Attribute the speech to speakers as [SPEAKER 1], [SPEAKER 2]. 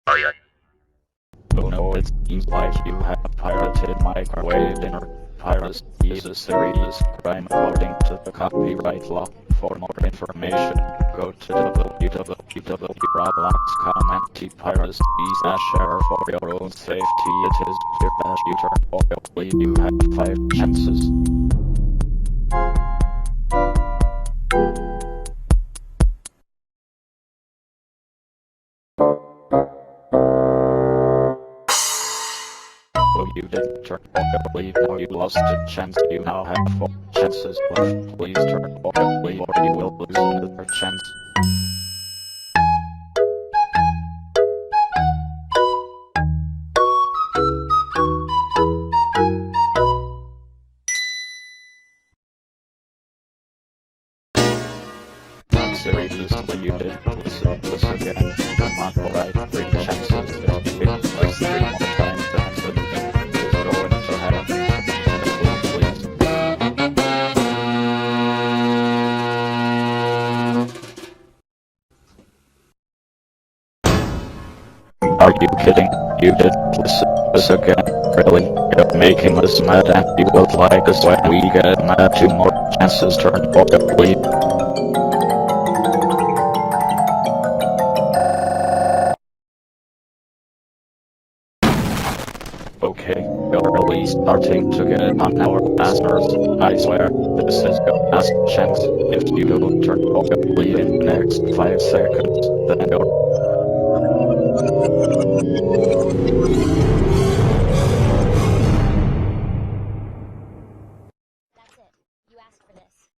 [SPEAKER 1] Oh no, it seems like you have pirated microwave dinner. Piracy is a serious crime according to the copyright law. For more information, go to www.roblox.com anti-piracy/share for your own safety. It is clear that you turn oil. You have 5 chances. Oh, you didn't turn oil. Now you lost a chance. You now have 4 chances left. Please turn oil or you will lose another chance. Not seriously, you didn't listen to this again. Come on, alright, 3 chances. If you win like 3 more times, then something is going to happen. Please. Are you kidding? You didn't listen to this again. Really? You're making us mad and you will like us when we get mad. 2 more chances, turn oil, please. Okay, you're really starting to get on our last nerves. I swear, this is your last chance. If you don't turn off in the next 5 seconds, then you're...
[SPEAKER 2] That's it. You asked for this.